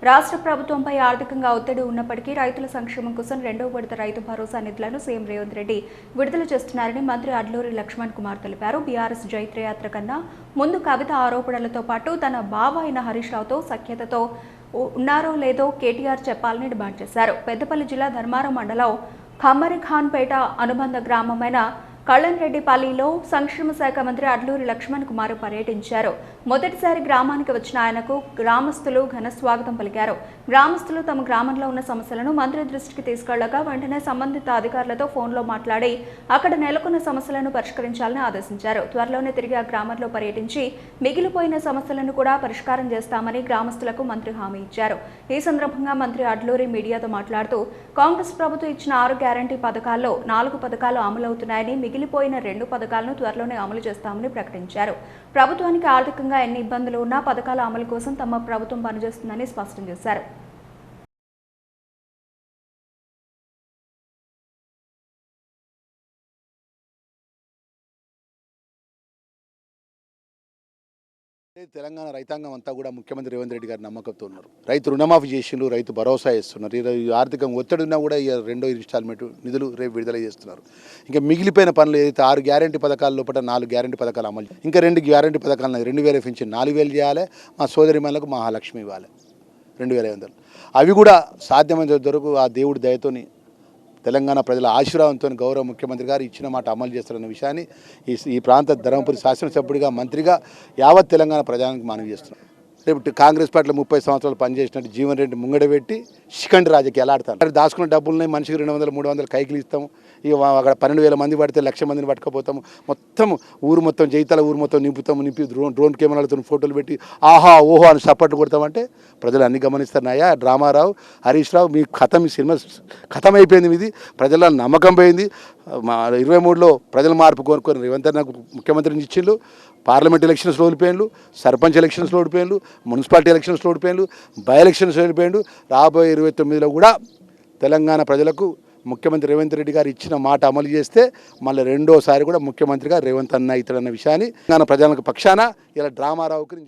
రాష్ట్ర ప్రభుత్వంపై ఆర్థికంగా ఒత్తిడి ఉన్నప్పటికీ రైతుల సంక్షేమం కోసం రెండో విడత రైతు భరోసా నిధులను సీఎం రేవంత్ రెడ్డి విడుదల చేస్తున్నారని మంత్రి అడ్లూరి లక్ష్మణ్ కుమార్ తెలిపారు. బీఆర్ఎస్ జైత్రయాత్ర కన్నా ముందు కవిత ఆరోపణలతో పాటు తన బావ అయిన హరీష్ రావుతో సఖ్యతతో ఉన్నారో లేదో కేటీఆర్ చెప్పాలని డిమాండ్ చేశారు. పెద్దపల్లి జిల్లా ధర్మారం మండలం ఖమ్మరిఖాన్పేట అనుబంధ గ్రామమైన కళ్లన్రెడ్డిపల్లిలో సంక్షేమ శాఖ మంత్రి అడ్లూరి లక్ష్మణ్ కుమార్ పర్యటించారు. మొదటిసారి గ్రామానికి వచ్చిన ఆయనకు గ్రామస్తులు ఘన స్వాగతం పలికారు. గ్రామస్తులు తమ గ్రామంలో ఉన్న సమస్యలను మంత్రి దృష్టికి తీసుకెళ్లగా వెంటనే సంబంధిత అధికారులతో ఫోన్లో మాట్లాడి అక్కడ నెలకొన్న సమస్యలను పరిష్కరించాలని ఆదేశించారు. త్వరలోనే తిరిగి ఆ గ్రామంలో పర్యటించి మిగిలిపోయిన సమస్యలను కూడా పరిష్కారం చేస్తామని గ్రామస్తులకు మంత్రి హామీ ఇచ్చారు. ఈ సందర్భంగా మంత్రి అడ్లూరి మీడియాతో మాట్లాడుతూ కాంగ్రెస్ ప్రభుత్వం ఇచ్చిన 6 గ్యారంటీ పథకాల్లో 4 పథకాలు అమలవుతున్నాయని మిగిలిపోయిన 2 పథకాలను త్వరలోనే అమలు చేస్తామని ప్రకటించారు. ప్రభుత్వానికి ఆర్థికంగా ఎన్ని ఇబ్బందులు ఉన్నా పథకాల అమలు కోసం తమ ప్రభుత్వం పనిచేస్తుందని స్పష్టం చేశారు. తెలంగాణ రైతాంగం అంతా కూడా ముఖ్యమంత్రి రేవంత్ రెడ్డి గారి నమ్మకంతో ఉన్నారు. రైతు రుణమాఫీ చేసిండ్రు, రైతు భరోసా ఇస్తున్నారు. ఆర్థికంగా ఒత్తిడి ఉన్నా కూడా రెండో ఇన్స్టాల్మెంట్ నిధులు రేపు విడుదల చేస్తున్నారు. ఇంకా మిగిలిపోయిన పనులు ఏదైతే 6 గ్యారంటీ పథకాల లోపల 4 గ్యారంటీ పథకాలు అమలు, ఇంకా 2 గ్యారంటీ పథకాలను 2000 పెంచి 4000 చేయాలి. మా సోదరిమణులకు మహాలక్ష్మి ఇవ్వాలి 2500. అవి కూడా సాధ్యమైనంత వరకు ఆ దేవుడి దయతోని తెలంగాణ ప్రజల ఆశీర్వాదంతో గౌరవ ముఖ్యమంత్రి గారు ఇచ్చిన మాట అమలు చేస్తారన్న విషయాన్ని ఈ ప్రాంత ధర్మపురి శాసనసభ్యుడిగా మంత్రిగా యావత్ తెలంగాణ ప్రజానికి మనవి చేస్తున్నాం. రేపు కాంగ్రెస్ పార్టీలో 30 సంవత్సరాలు పనిచేసినట్టు జీవన్ రెడ్డి ముంగడ పెట్టి శిఖండి రాజకీయాలు ఆడతాను. దాచుకున్న డబ్బులున్నాయి, మనిషికి 200, 300 కైకిలు ఇస్తాము. ఇక అక్కడ 12,000 మంది పడితే 1,00,000 మందిని పట్టుకపోతాము. మొత్తం ఊరు మొత్తం జైతాల ఊరు మొత్తం నింపి డ్రోన్ కెమెరాలతో ఫోటోలు పెట్టి ఆహా ఓహో అని సపోర్ట్లు కొడతామంటే ప్రజలు అన్ని గమనిస్తున్నాయా? డ్రామారావు, హరీష్ రావు, మీ కథ, మీ సినిమా కథం అయిపోయింది. మీది ప్రజల నమ్మకం పోయింది. 23లో ప్రజల మార్పు కోరుకొని రేవంత్ నాకు ముఖ్యమంత్రిని ఇచ్చిండ్రు. పార్లమెంట్ ఎలక్షన్స్లో ఓడిపోయిండ్రు, సర్పంచ్ ఎలక్షన్స్లో ఓడిపోయిండ్రు, మున్సిపాలిటీ ఎలక్షన్స్లో ఓడిపోయిండ్రు, బై ఎలక్షన్స్ ఓడిపోయిండ్రు. రాబోయే 29లో కూడా తెలంగాణ ప్రజలకు ముఖ్యమంత్రి రేవంత్ రెడ్డి గారు ఇచ్చిన మాట అమలు చేస్తే మళ్ళీ రెండోసారి కూడా ముఖ్యమంత్రిగా రేవంత్ అన్న అవుతాడన్న విషయాన్ని తెలంగాణ ప్రజలకు పక్షాన ఇలా డ్రామారావుకి నేను చెప్తాను.